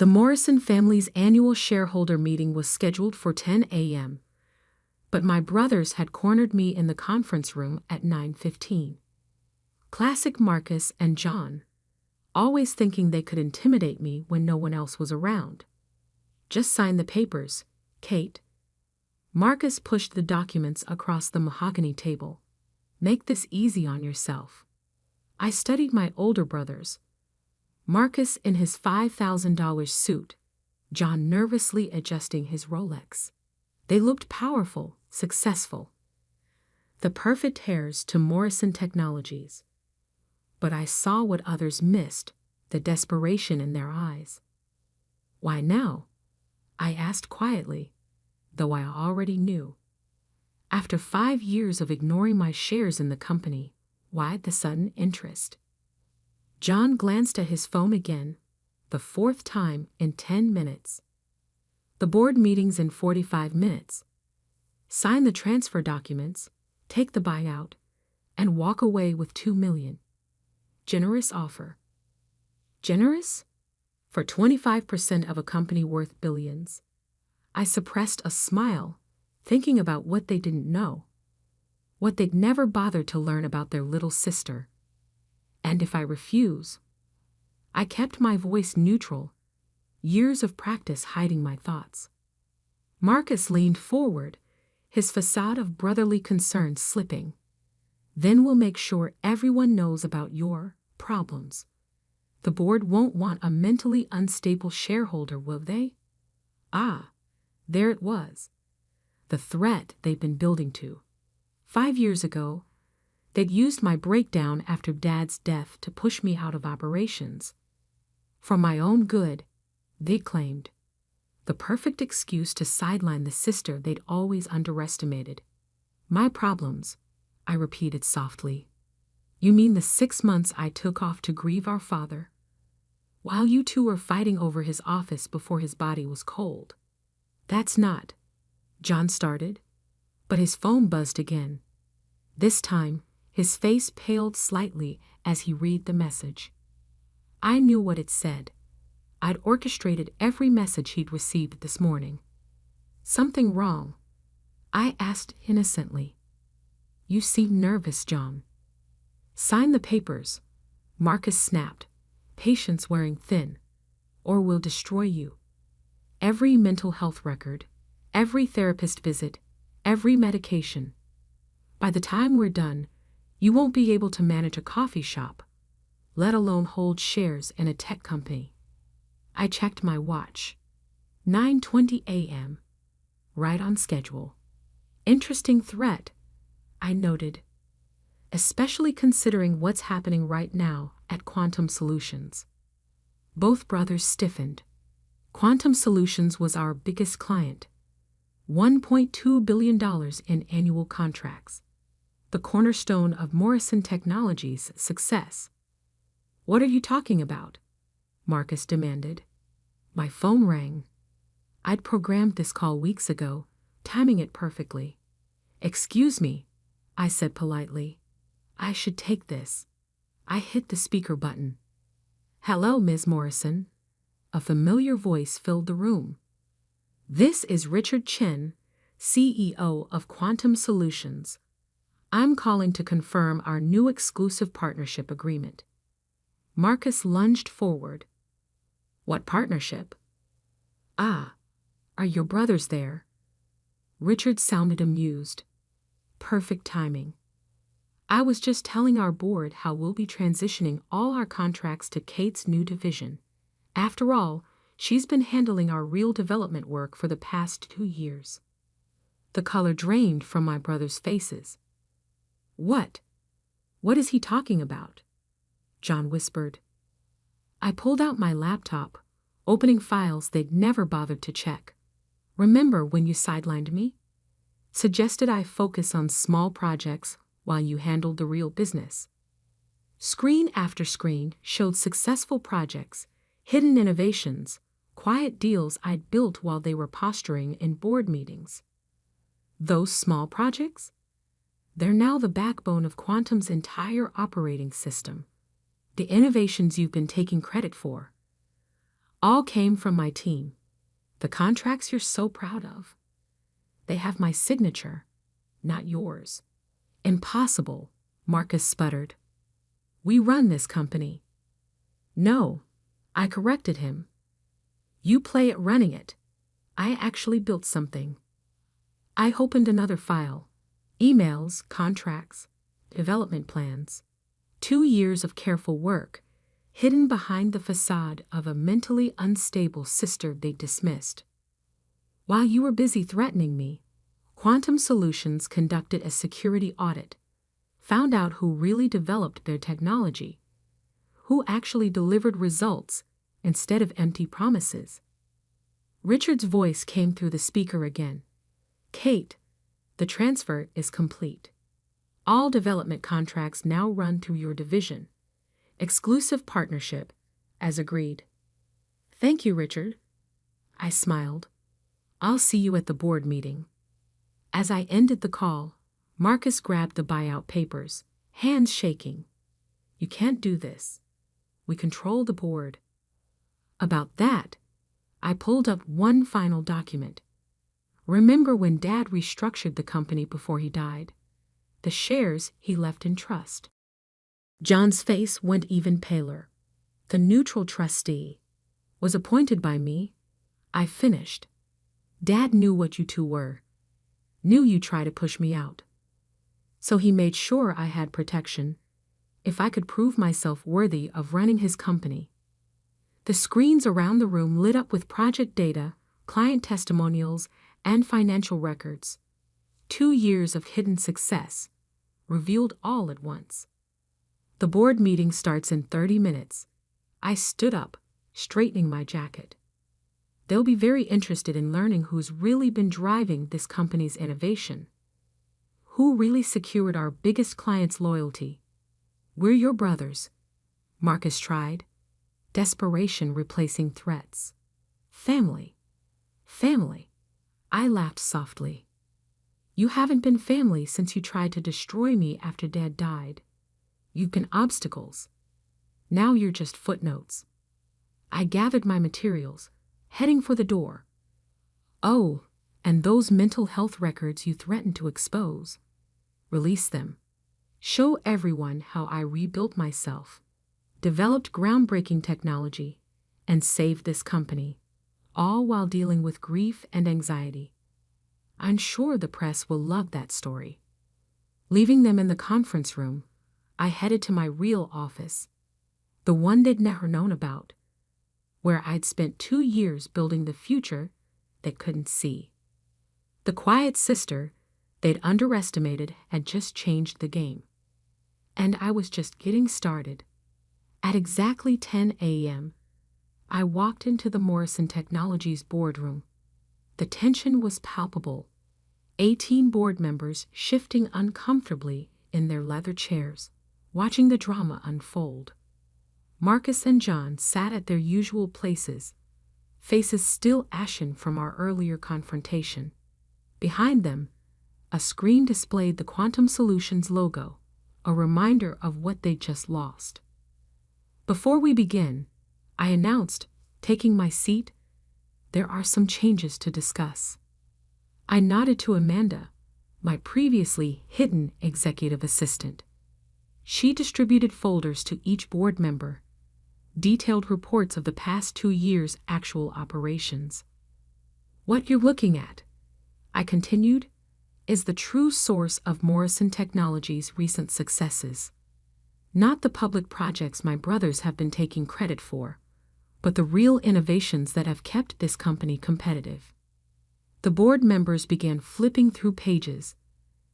The Morrison family's annual shareholder meeting was scheduled for 10 a.m., but my brothers had cornered me in the conference room at 9:15. Classic Marcus and John, always thinking they could intimidate me when no one else was around. Just sign the papers, Kate. Marcus pushed the documents across the mahogany table. Make this easy on yourself. I studied my older brothers. Marcus in his $5,000 suit, John nervously adjusting his Rolex. They looked powerful, successful. The perfect heirs to Morrison Technologies. But I saw what others missed, the desperation in their eyes. Why now? I asked quietly, though I already knew. After 5 years of ignoring my shares in the company, why the sudden interest? John glanced at his phone again, the 4th time in 10 minutes. The board meeting's in 45 minutes. Sign the transfer documents, take the buyout, and walk away with $2 million. Generous offer. Generous? For 25% of a company worth billions. I suppressed a smile, thinking about what they didn't know. What they'd never bothered to learn about their little sister. And if I refuse? I kept my voice neutral, years of practice hiding my thoughts. Marcus leaned forward, his facade of brotherly concern slipping. Then we'll make sure everyone knows about your problems. The board won't want a mentally unstable shareholder, will they? Ah, there it was. The threat they'd been building to. 5 years ago, they'd used my breakdown after Dad's death to push me out of operations. For my own good, they claimed. The perfect excuse to sideline the sister they'd always underestimated. My problems, I repeated softly. You mean the 6 months I took off to grieve our father? While you two were fighting over his office before his body was cold. That's not, John started, but his phone buzzed again. This time, his face paled slightly as he read the message. I knew what it said. I'd orchestrated every message he'd received this morning. Something wrong? I asked innocently. You seem nervous, John. Sign the papers, Marcus snapped, patience wearing thin, or we'll destroy you. Every mental health record, every therapist visit, every medication. By the time we're done, you won't be able to manage a coffee shop, let alone hold shares in a tech company. I checked my watch. 9:20 a.m. Right on schedule. Interesting threat, I noted. Especially considering what's happening right now at Quantum Solutions. Both brothers stiffened. Quantum Solutions was our biggest client. $1.2 billion in annual contracts. The cornerstone of Morrison Technologies' success. What are you talking about? Marcus demanded. My phone rang. I'd programmed this call weeks ago, timing it perfectly. Excuse me, I said politely. I should take this. I hit the speaker button. Hello, Ms. Morrison. A familiar voice filled the room. This is Richard Chen, CEO of Quantum Solutions. I'm calling to confirm our new exclusive partnership agreement. Marcus lunged forward. What partnership? Ah, are your brothers there? Richard sounded amused. Perfect timing. I was just telling our board how we'll be transitioning all our contracts to Kate's new division. After all, she's been handling our real development work for the past 2 years. The color drained from my brothers' faces. What? What is he talking about? John whispered. I pulled out my laptop, opening files they'd never bothered to check. Remember when you sidelined me? Suggested I focus on small projects while you handled the real business. Screen after screen showed successful projects, hidden innovations, quiet deals I'd built while they were posturing in board meetings. Those small projects? They're now the backbone of Quantum's entire operating system. The innovations you've been taking credit for. All came from my team. The contracts you're so proud of. They have my signature, not yours. Impossible, Marcus sputtered. We run this company. No, I corrected him. You play at running it. I actually built something. I opened another file. Emails, contracts, development plans. 2 years of careful work, hidden behind the facade of a mentally unstable sister they dismissed. While you were busy threatening me, Quantum Solutions conducted a security audit, found out who really developed their technology, who actually delivered results instead of empty promises. Richard's voice came through the speaker again. Kate, the transfer is complete. All development contracts now run through your division. Exclusive partnership, as agreed. Thank you, Richard. I smiled. I'll see you at the board meeting. As I ended the call, Marcus grabbed the buyout papers, hands shaking. You can't do this. We control the board. About that, I pulled up one final document. Remember when Dad restructured the company before he died? The shares he left in trust. John's face went even paler. The neutral trustee was appointed by me. I finished. Dad knew what you two were. Knew you'd try to push me out. So he made sure I had protection, if I could prove myself worthy of running his company. The screens around the room lit up with project data, client testimonials, and financial records. 2 years of hidden success, revealed all at once. The board meeting starts in 30 minutes. I stood up, straightening my jacket. They'll be very interested in learning who's really been driving this company's innovation. Who really secured our biggest client's loyalty? We're your brothers. Marcus tried. Desperation replacing threats. Family. Family. I laughed softly. You haven't been family since you tried to destroy me after Dad died. You've been obstacles. Now you're just footnotes. I gathered my materials, heading for the door. Oh, and those mental health records you threatened to expose. Release them. Show everyone how I rebuilt myself, developed groundbreaking technology, and saved this company, all while dealing with grief and anxiety. I'm sure the press will love that story. Leaving them in the conference room, I headed to my real office, the one they'd never known about, where I'd spent 2 years building the future they couldn't see. The quiet sister they'd underestimated had just changed the game. And I was just getting started. At exactly 10 a.m., I walked into the Morrison Technologies boardroom. The tension was palpable. 18 board members shifting uncomfortably in their leather chairs, watching the drama unfold. Marcus and John sat at their usual places, faces still ashen from our earlier confrontation. Behind them, a screen displayed the Quantum Solutions logo, a reminder of what they'd just lost. Before we begin, I announced, taking my seat, there are some changes to discuss. I nodded to Amanda, my previously hidden executive assistant. She distributed folders to each board member, detailed reports of the past 2 years' actual operations. What you're looking at, I continued, is the true source of Morrison Technologies' recent successes. Not the public projects my brothers have been taking credit for, but the real innovations that have kept this company competitive. The board members began flipping through pages,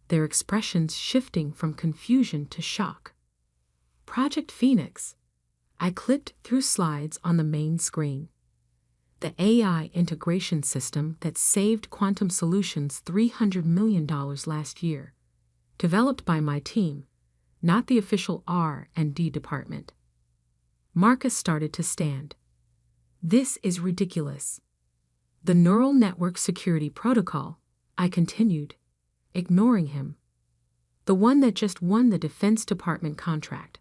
their expressions shifting from confusion to shock. Project Phoenix. I clicked through slides on the main screen. The AI integration system that saved Quantum Solutions $300 million last year, developed by my team, not the official R&D department. Marcus started to stand. This is ridiculous. The Neural Network Security Protocol, I continued, ignoring him. The one that just won the Defense Department contract.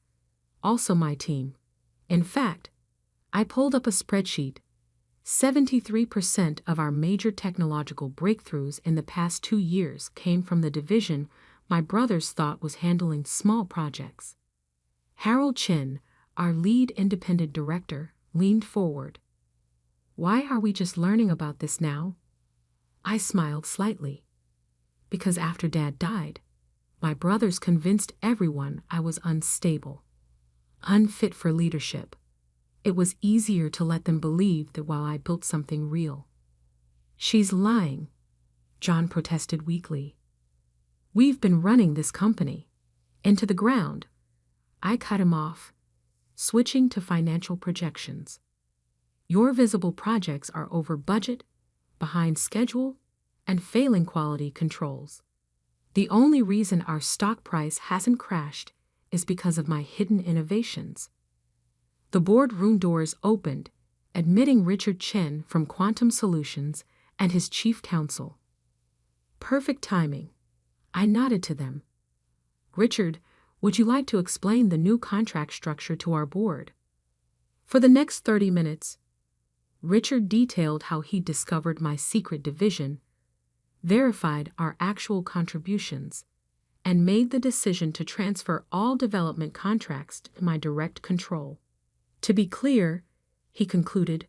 Also my team. In fact, I pulled up a spreadsheet 73% of our major technological breakthroughs in the past 2 years came from the division my brothers thought was handling small projects. Harold Chen, our lead independent director, leaned forward. Why are we just learning about this now? I smiled slightly. Because after Dad died, my brothers convinced everyone I was unstable, unfit for leadership. It was easier to let them believe that while I built something real. She's lying, John protested weakly. We've been running this company into the ground. I cut him off, switching to financial projections. Your visible projects are over budget, behind schedule, and failing quality controls. The only reason our stock price hasn't crashed is because of my hidden innovations. The boardroom doors opened, admitting Richard Chen from Quantum Solutions and his chief counsel. Perfect timing. I nodded to them. Richard, would you like to explain the new contract structure to our board? For the next 30 minutes, Richard detailed how he discovered my secret division, verified our actual contributions, and made the decision to transfer all development contracts to my direct control. To be clear, he concluded,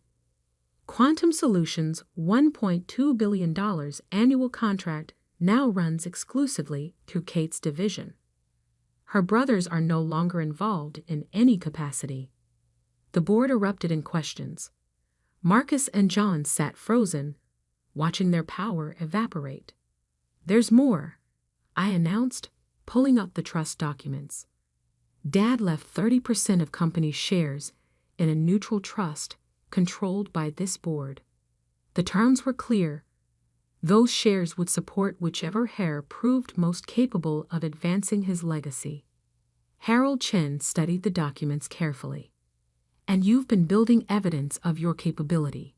Quantum Solutions' $1.2 billion annual contract now runs exclusively through Kate's division. Her brothers are no longer involved in any capacity. The board erupted in questions. Marcus and John sat frozen, watching their power evaporate. There's more, I announced, pulling up the trust documents. Dad left 30% of company shares in a neutral trust controlled by this board. The terms were clear. Those shares would support whichever heir proved most capable of advancing his legacy. Harold Chen studied the documents carefully. And you've been building evidence of your capability.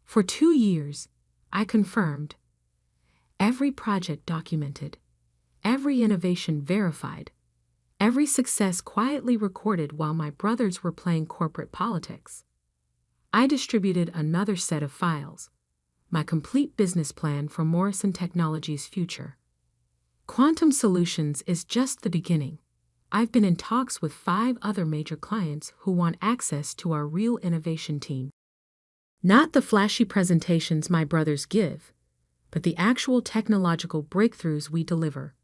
For 2 years, I confirmed. Every project documented, every innovation verified, every success quietly recorded while my brothers were playing corporate politics. I distributed another set of files, my complete business plan for Morrison Technologies' future. Quantum Solutions is just the beginning. I've been in talks with 5 other major clients who want access to our real innovation team. Not the flashy presentations my brothers give, but the actual technological breakthroughs we deliver.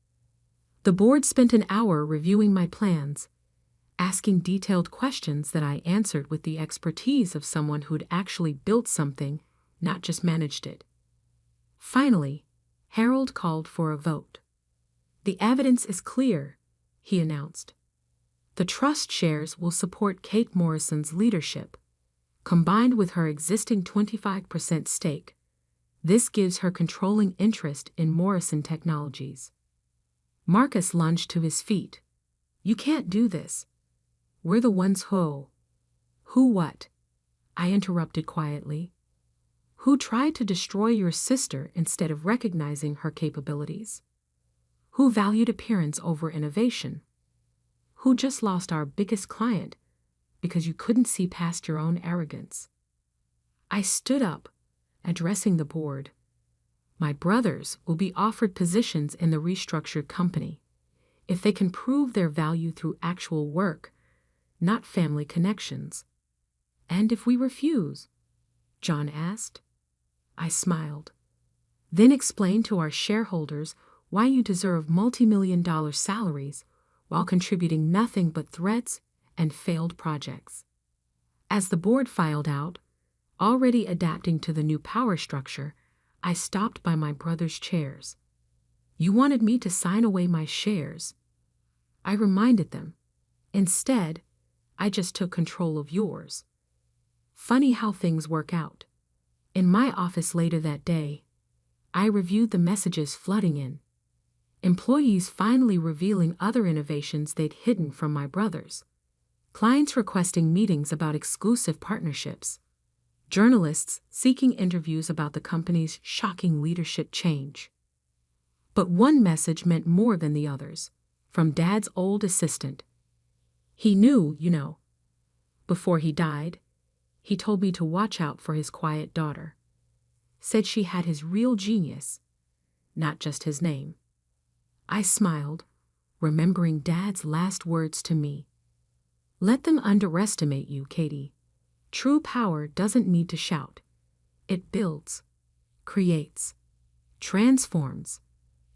The board spent an hour reviewing my plans, asking detailed questions that I answered with the expertise of someone who'd actually built something, not just managed it. Finally, Harold called for a vote. The evidence is clear, he announced. The trust shares will support Kate Morrison's leadership, combined with her existing 25% stake. This gives her controlling interest in Morrison Technologies. Marcus lunged to his feet. You can't do this. We're the ones who... Who what? I interrupted quietly. Who tried to destroy your sister instead of recognizing her capabilities? Who valued appearance over innovation? Who just lost our biggest client because you couldn't see past your own arrogance? I stood up, addressing the board. My brothers will be offered positions in the restructured company if they can prove their value through actual work, not family connections. And if we refuse? John asked. I smiled. Then explain to our shareholders why you deserve multi-million-dollar salaries while contributing nothing but threats and failed projects. As the board filed out, already adapting to the new power structure, I stopped by my brother's chairs. You wanted me to sign away my shares. I reminded them. Instead, I just took control of yours. Funny how things work out. In my office later that day, I reviewed the messages flooding in. Employees finally revealing other innovations they'd hidden from my brothers. Clients requesting meetings about exclusive partnerships. Journalists seeking interviews about the company's shocking leadership change. But one message meant more than the others, from Dad's old assistant. He knew, before he died, He told me to watch out for his quiet daughter. Said she had his real genius, not just his name. I smiled, remembering Dad's last words to me. Let them underestimate you, Katie. True power doesn't need to shout. It builds, creates, transforms.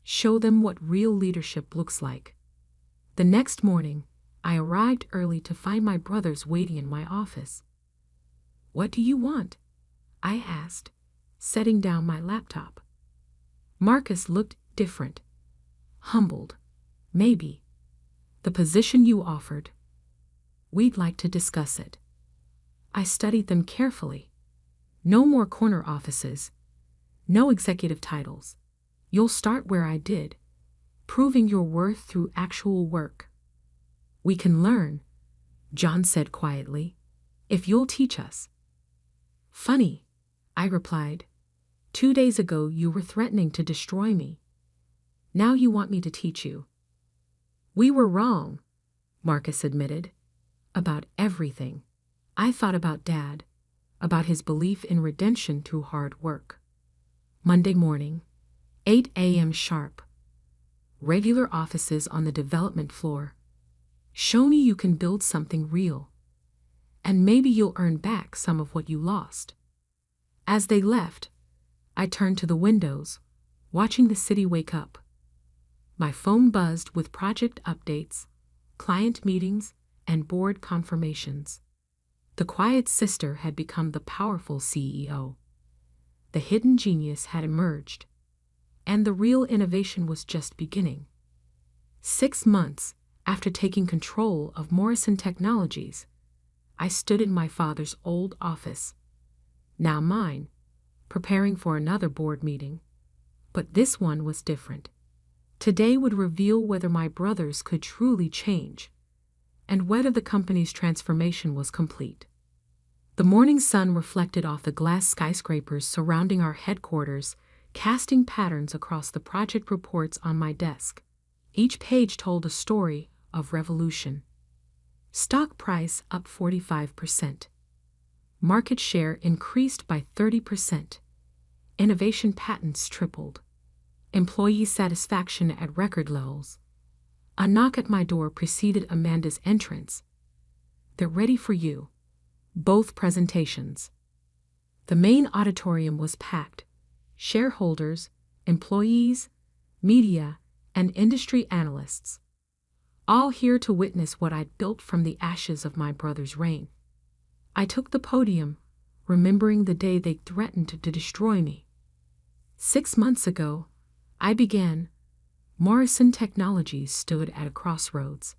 Show them what real leadership looks like. The next morning, I arrived early to find my brothers waiting in my office. What do you want? I asked, setting down my laptop. Marcus looked different. Humbled. Maybe. The position you offered. We'd like to discuss it. I studied them carefully. No more corner offices. No executive titles. You'll start where I did, proving your worth through actual work. We can learn, John said quietly, if you'll teach us. Funny, I replied. 2 days ago you were threatening to destroy me. Now you want me to teach you. We were wrong, Marcus admitted, about everything. I thought about Dad, about his belief in redemption through hard work. Monday morning, 8 a.m. sharp. Regular offices on the development floor. Show me you can build something real. And maybe you'll earn back some of what you lost. As they left, I turned to the windows, watching the city wake up. My phone buzzed with project updates, client meetings, and board confirmations. The quiet sister had become the powerful CEO. The hidden genius had emerged, and the real innovation was just beginning. 6 months after taking control of Morrison Technologies, I stood in my father's old office, now mine, preparing for another board meeting. But this one was different. Today would reveal whether my brothers could truly change, and whether the company's transformation was complete. The morning sun reflected off the glass skyscrapers surrounding our headquarters, casting patterns across the project reports on my desk. Each page told a story of revolution. Stock price up 45%. Market share increased by 30%. Innovation patents tripled. Employee satisfaction at record levels. A knock at my door preceded Amanda's entrance. They're ready for you. Both presentations. The main auditorium was packed. Shareholders, employees, media, and industry analysts. All here to witness what I'd built from the ashes of my brother's reign. I took the podium, remembering the day they threatened to destroy me. 6 months ago, I began. Morrison Technologies stood at a crossroads.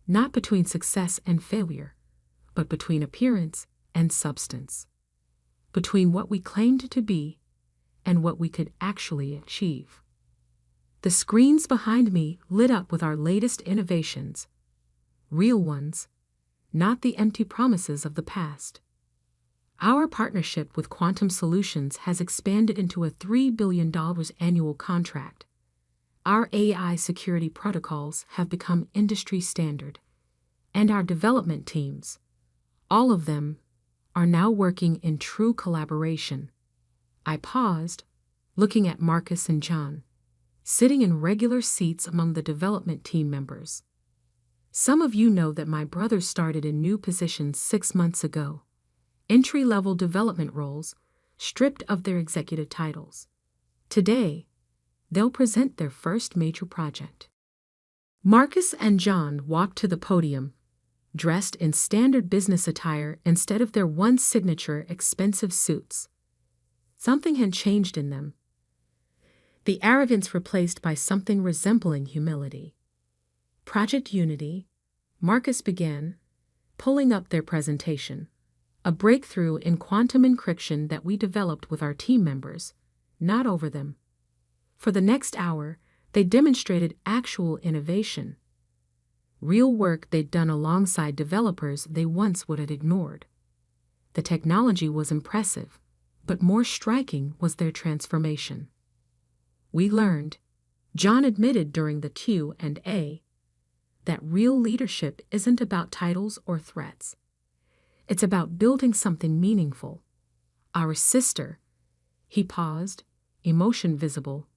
Not between success and failure, but between appearance and substance. Between what we claimed to be and what we could actually achieve. The screens behind me lit up with our latest innovations. Real ones, not the empty promises of the past. Our partnership with Quantum Solutions has expanded into a $3 billion annual contract. Our AI security protocols have become industry standard, and our development teams, all of them, are now working in true collaboration. I paused, looking at Marcus and John, sitting in regular seats among the development team members. Some of you know that my brothers started in new positions 6 months ago. Entry-level development roles, stripped of their executive titles. Today, they'll present their first major project. Marcus and John walked to the podium, dressed in standard business attire instead of their once signature expensive suits. Something had changed in them. The arrogance replaced by something resembling humility. Project Unity, Marcus began, pulling up their presentation. A breakthrough in quantum encryption that we developed with our team members, not over them. For the next hour, they demonstrated actual innovation. Real work they'd done alongside developers they once would have ignored. The technology was impressive, but more striking was their transformation. We learned, John admitted during the Q&A, that real leadership isn't about titles or threats. It's about building something meaningful. Our sister, he paused, emotion visible,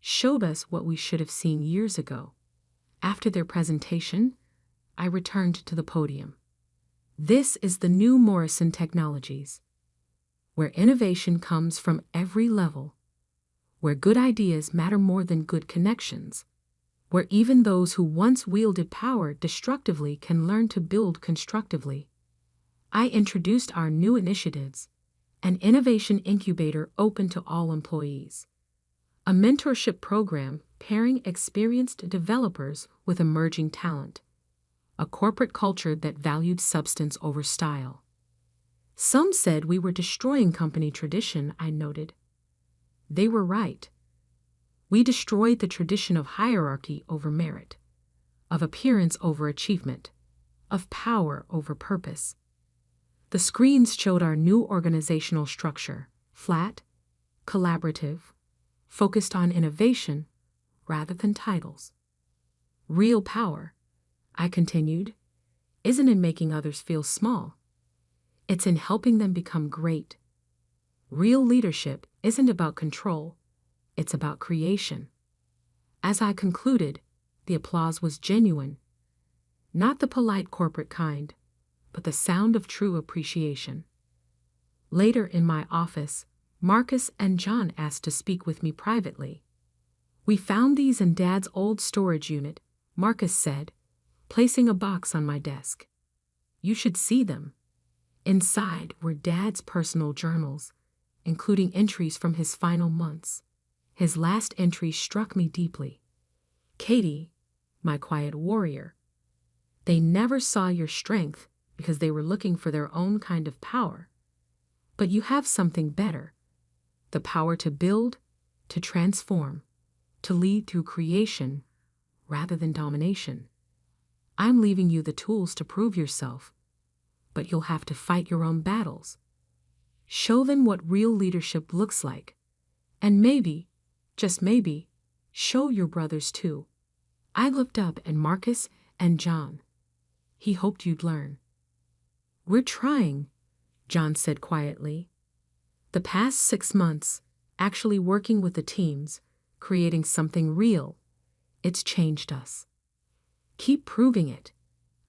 showed us what we should have seen years ago. After their presentation, I returned to the podium. This is the new Morrison Technologies, where innovation comes from every level, where good ideas matter more than good connections, where even those who once wielded power destructively can learn to build constructively. I introduced our new initiatives, an innovation incubator open to all employees, a mentorship program pairing experienced developers with emerging talent, a corporate culture that valued substance over style. Some said we were destroying company tradition, I noted. They were right. We destroyed the tradition of hierarchy over merit, of appearance over achievement, of power over purpose. The screens showed our new organizational structure, flat, collaborative, focused on innovation rather than titles. Real power, I continued, isn't in making others feel small. It's in helping them become great. Real leadership isn't about control, it's about creation. As I concluded, the applause was genuine, not the polite corporate kind, but the sound of true appreciation. Later in my office, Marcus and John asked to speak with me privately. We found these in Dad's old storage unit, Marcus said, placing a box on my desk. You should see them. Inside were Dad's personal journals, including entries from his final months. His last entry struck me deeply. Katie, my quiet warrior. They never saw your strength because they were looking for their own kind of power. But you have something better. The power to build, to transform, to lead through creation rather than domination. I'm leaving you the tools to prove yourself, but you'll have to fight your own battles. Show them what real leadership looks like. And maybe, just maybe, show your brothers too. I looked up at Marcus and John. He hoped you'd learn. We're trying, John said quietly. The past 6 months, actually working with the teams, creating something real, it's changed us. Keep proving it,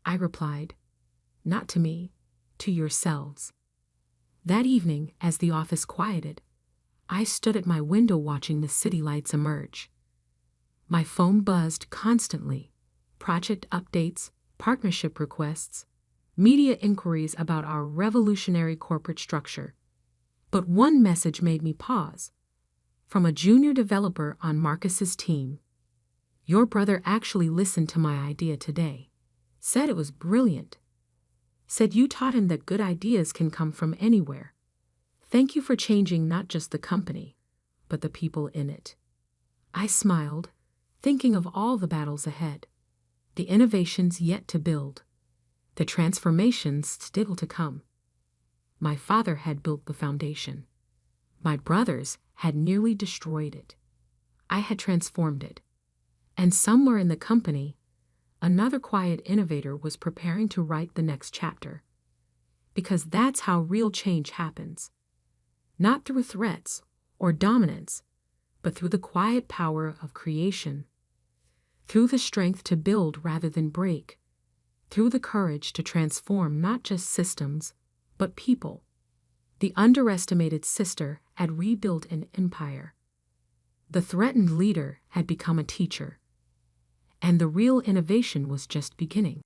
I replied. Not to me, to yourselves. That evening, as the office quieted, I stood at my window watching the city lights emerge. My phone buzzed constantly, project updates, partnership requests, media inquiries about our revolutionary corporate structure. But one message made me pause. From a junior developer on Marcus's team. Your brother actually listened to my idea today. Said it was brilliant. Said you taught him that good ideas can come from anywhere. Thank you for changing not just the company, but the people in it. I smiled, thinking of all the battles ahead, the innovations yet to build, the transformations still to come. My father had built the foundation. My brothers had nearly destroyed it. I had transformed it. And somewhere in the company, another quiet innovator was preparing to write the next chapter. Because that's how real change happens. Not through threats or dominance, but through the quiet power of creation. Through the strength to build rather than break. Through the courage to transform not just systems, but people. The underestimated sister had rebuilt an empire. The threatened leader had become a teacher. And the real innovation was just beginning.